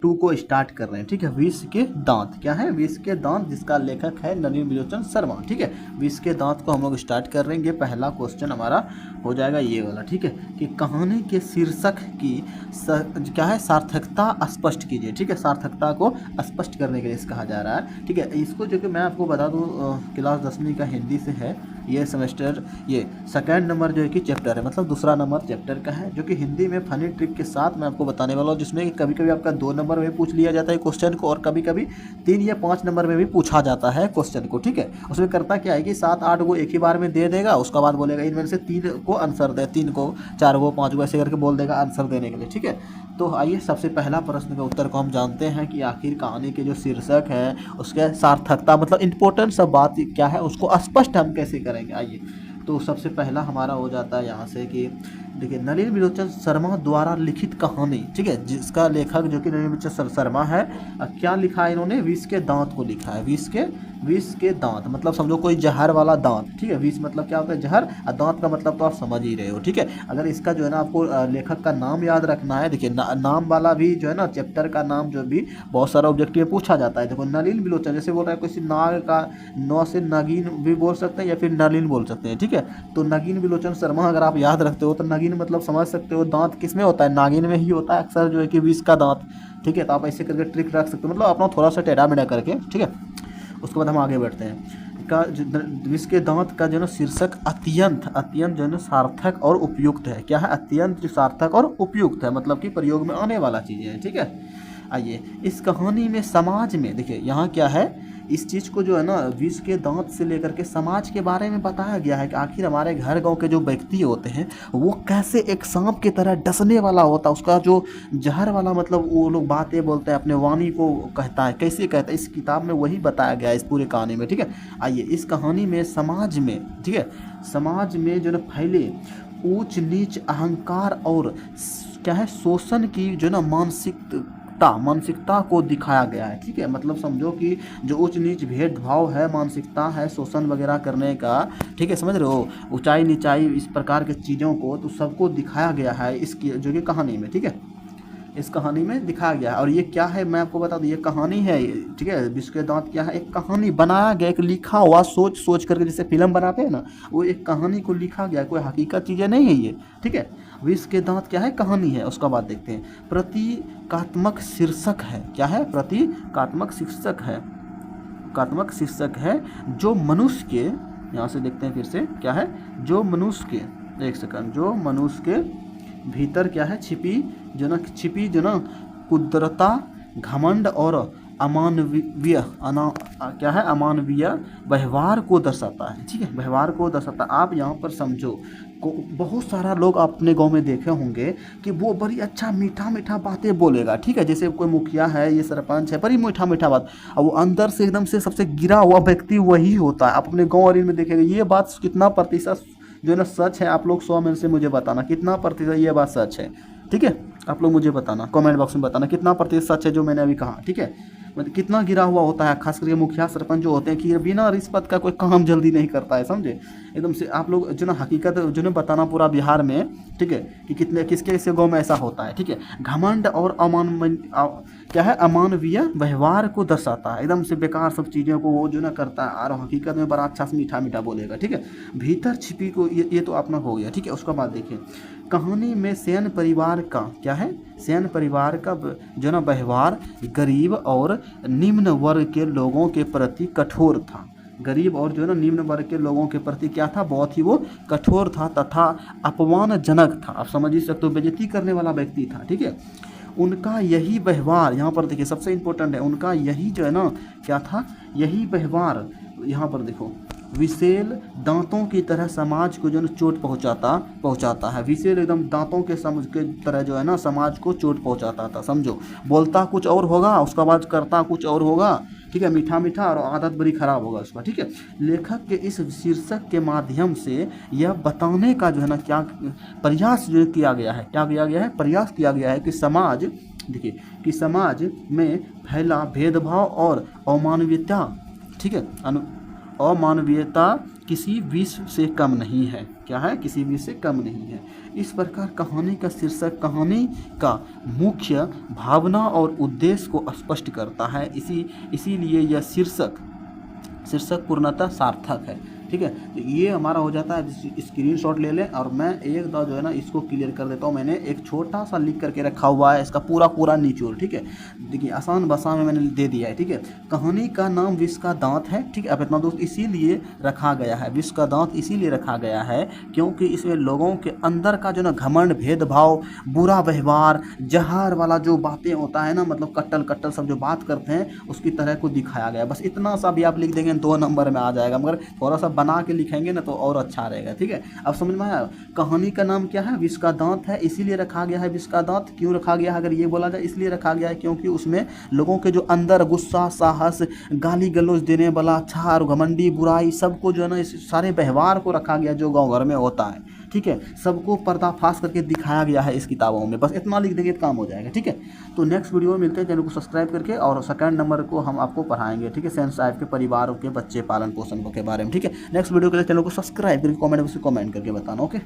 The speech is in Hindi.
टू को स्टार्ट कर रहे हैं। ठीक है, विष के दांत क्या है, विष के दांत, जिसका लेखक है नलिनी बिलोचन शर्मा। ठीक है, विष के दांत को हम लोग स्टार्ट कर रहे हैं। ये पहला क्वेश्चन हमारा हो जाएगा ये वाला। ठीक है, कि कहानी के शीर्षक की क्या है, सार्थकता स्पष्ट कीजिए। ठीक है, सार्थकता को स्पष्ट करने के लिए कहा जा रहा है। ठीक है, इसको जो कि मैं आपको बता दूं क्लास 10वीं का हिंदी से है ये सेमेस्टर, ये सेकंड नंबर जो है कि चैप्टर है, मतलब दूसरा नंबर चैप्टर का है, जो कि हिंदी में फनी ट्रिक के साथ मैं आपको बताने वाला हूँ, जिसमें कि कभी कभी आपका 2 नंबर में पूछ लिया जाता है क्वेश्चन को, और कभी कभी 3 या 5 नंबर में भी पूछा जाता है क्वेश्चन को। ठीक है, उसमें करता क्या है कि 7-8 को एक ही बार में दे देगा, उसका बाद बोलेगा इनमें से 3 को आंसर दे, 3 को 4 को 5 को ऐसे करके बोल देगा आंसर देने के लिए। ठीक है, तो आइए सबसे पहला प्रश्न का उत्तर को हम जानते हैं कि आखिर कहानी के जो शीर्षक है उसके सार्थकता मतलब इम्पोर्टेंट सब बात क्या है उसको स्पष्ट हम कैसे करेंगे। आइए, तो सबसे पहला हमारा हो जाता है यहाँ से कि देखिए, नलिनी बिलोचन शर्मा द्वारा लिखित कहानी। ठीक है, जिसका लेखक जो कि नलिनी बिलोचन शर्मा है, क्या लिखा है इन्होंने, विष के दांत को लिखा है। विष के दांत मतलब समझो कोई जहर वाला दांत। ठीक है, विष मतलब क्या होता है, जहर, और दांत का मतलब तो आप समझ ही रहे हो। ठीक है, अगर इसका जो है ना आपको लेखक का नाम याद रखना है, देखिए नाम वाला भी जो है ना चैप्टर का नाम जो भी बहुत सारा ऑब्जेक्टिव में पूछा जाता है। देखो, नलिनी बिलोचन जैसे बोल रहा है, किसी नाग का नौ से नगीन भी बोल सकते हैं या फिर नलिन बोल सकते हैं। ठीक है, तो नगीन बिलोचन शर्मा अगर आप याद रखते हो तो नगीन मतलब समझ सकते हो दांत किस में होता है, नागिन में ही होता है अक्सर जो है कि विष का दांत। ठीक है, तो आप ऐसे करके ट्रिक रख सकते हो, मतलब अपना थोड़ा सा टेढ़ा मेढ़ा करके। ठीक है, उसके बाद हम आगे बढ़ते हैं का विष के दांत का जो है शीर्षक अत्यंत जो है सार्थक और उपयुक्त है। क्या है, अत्यंत जो सार्थक और उपयुक्त है, मतलब कि प्रयोग में आने वाला चीज़ है। ठीक है, आइए, इस कहानी में समाज में देखिए यहाँ क्या है, इस चीज़ को जो है ना विष के दांत से लेकर के समाज के बारे में बताया गया है कि आखिर हमारे घर गांव के जो व्यक्ति होते हैं वो कैसे एक सांप की तरह डसने वाला होता है, उसका जो जहर वाला मतलब वो लोग बातें बोलते हैं, अपने वाणी को कहता है, कैसे कहता है, इस किताब में वही बताया गया है इस पूरी कहानी में। ठीक है, आइए, इस कहानी में समाज में, ठीक है, समाज में जो है फैले ऊंच नीच, अहंकार और क्या है शोषण की जो है ना मानसिकता को दिखाया गया है। ठीक है, मतलब समझो कि जो उच्च नीच भेदभाव है, मानसिकता है शोषण वगैरह करने का, ठीक है, समझ रहे हो, ऊंचाई नीचाई इस प्रकार के चीज़ों को तो सबको दिखाया गया है इसकी जो कि कहानी में। ठीक है, इस कहानी में दिखाया गया है। और ये क्या है मैं आपको बता दूं, ये कहानी है। ठीक है, विष के दांत क्या है, एक कहानी बनाया गया, एक लिखा हुआ सोच करके जैसे फिल्म बनाते हैं ना, वो एक कहानी को लिखा गया, कोई हकीकत चीज़ें नहीं है ये। ठीक है, विष के दांत क्या है, कहानी है। उसका बाद देखते हैं, प्रतीकात्मक शीर्षक है। क्या है, प्रतीकात्मक शीर्षक है, कात्मक शीर्षक है जो मनुष्य के, यहाँ से देखते हैं फिर से, क्या है, जो मनुष्य के, एक सेकंड, जो मनुष्य के भीतर क्या है, छिपी जो ना कुदरता, घमंड और अमानवीय क्या है, अमानवीय व्यवहार को दर्शाता है। ठीक है, व्यवहार को दर्शाता है। आप यहाँ पर समझो को बहुत सारा लोग अपने गांव में देखे होंगे कि वो बड़ी अच्छा मीठा बातें बोलेगा। ठीक है, जैसे कोई मुखिया है, ये सरपंच है, बड़ी मीठा बात, और वो अंदर से एकदम से सबसे गिरा हुआ व्यक्ति वही होता है। आप अपने गाँव और इनमें देखेंगे। ये बात कितना प्रतिशत जो है ना सच है, आप लोग 100 में से मुझे बताना कितना प्रतिशत ये बात सच है। ठीक है, आप लोग मुझे बताना, कमेंट बॉक्स में बताना कितना प्रतिशत सच है जो मैंने अभी कहा। ठीक है, मतलब कितना गिरा हुआ होता है, खास करके मुखिया सरपंच जो होते हैं कि बिना रिश्वत का कोई काम जल्दी नहीं करता है, समझे, एकदम से। आप लोग जो ना हकीकत जो ना बताना पूरा बिहार में। ठीक है, कि कितने किसके गाँव में ऐसा होता है। ठीक है, घमंड और क्या है, अमानवीय व्यवहार को दर्शाता है, एकदम से बेकार सब चीज़ों को वो जो ना करता है, और हकीकत में बड़ा अच्छा से मीठा बोलेगा। ठीक है, भीतर छिपी को ये तो अपना हो गया। ठीक है, उसका बाद देखिए, कहानी में सेन परिवार का क्या है, सेन परिवार का जो ना व्यवहार गरीब और निम्न वर्ग के लोगों के प्रति कठोर था। गरीब और जो है ना निम्न वर्ग के लोगों के प्रति क्या था, बहुत ही वो कठोर था तथा अपमानजनक था। आप समझ ही सकते हो, बेइज्जती करने वाला व्यक्ति था। ठीक है, उनका यही व्यवहार, यहाँ पर देखिए सबसे इम्पोर्टेंट है, उनका यही जो है ना क्या था, यही व्यवहार, यहाँ पर देखो, विशेल दांतों की तरह समाज को जो है चोट पहुंचाता है। विशेल एकदम दांतों के तरह जो है ना समाज को चोट पहुंचाता था। समझो, बोलता कुछ और होगा, उसका बाद करता कुछ और होगा। ठीक है, मीठा और आदत बड़ी खराब होगा उसका। ठीक है, लेखक के इस शीर्षक के माध्यम से यह बताने का जो है ना क्या प्रयास जो किया गया है, क्या किया गया है, प्रयास किया गया है कि समाज, देखिए, कि समाज में फैला भेदभाव और अमानवीयता, ठीक है, अमानवीयता किसी विष से कम नहीं है। क्या है? किसी विष से कम नहीं है। इस प्रकार कहानी का शीर्षक कहानी का मुख्य भावना और उद्देश्य को स्पष्ट करता है। इसीलिए यह शीर्षक पूर्णतः सार्थक है। ठीक है, तो ये हमारा हो जाता है। स्क्रीनशॉट ले लें और मैं एक दो जो है ना इसको क्लियर कर देता हूँ। मैंने एक छोटा सा लिख करके रखा हुआ है, इसका पूरा निचोड़। ठीक है, देखिए आसान भाषा में मैंने दे दिया है। ठीक है, कहानी का नाम विष का दांत है। ठीक है, अब इतना दोस्त इसीलिए रखा गया है, विष का दांत इसीलिए रखा गया है क्योंकि इसमें लोगों के अंदर का जो ना घमंड, भेदभाव, बुरा व्यवहार, जहर वाला जो बातें होता है ना, मतलब कट्टल सब जो बात करते हैं उसकी तरह को दिखाया गया। बस इतना सा भी आप लिख देंगे 2 नंबर में आ जाएगा, मगर थोड़ा सा बना के लिखेंगे ना तो और अच्छा रहेगा। ठीक है, अब समझ में आया? कहानी का नाम क्या है? विष का दांत है, इसीलिए रखा गया है विष का दांत। क्यों रखा गया है अगर ये बोला जाए? इसलिए रखा गया है क्योंकि उसमें लोगों के जो अंदर गुस्सा, साहस, गाली गलौज देने वाला, छार, घमंडी, बुराई, सबको जो है ना इस सारे व्यवहार को रखा गया जो गाँव घर में होता है। ठीक है, सबको पर्दाफाश करके दिखाया गया है इस किताबों में। बस इतना लिख देंगे तो काम हो जाएगा। ठीक है, तो नेक्स्ट वीडियो में मिलते हैं। चैनल को सब्सक्राइब करके, और सेकंड नंबर को हम आपको पढ़ाएंगे। ठीक है, सेंस साहब के परिवार के बच्चे पालन पोषण के बारे में। ठीक है, नेक्स्ट वीडियो के लिए चैनल को सब्सक्राइब करके कमेंट करके बताना। ओके।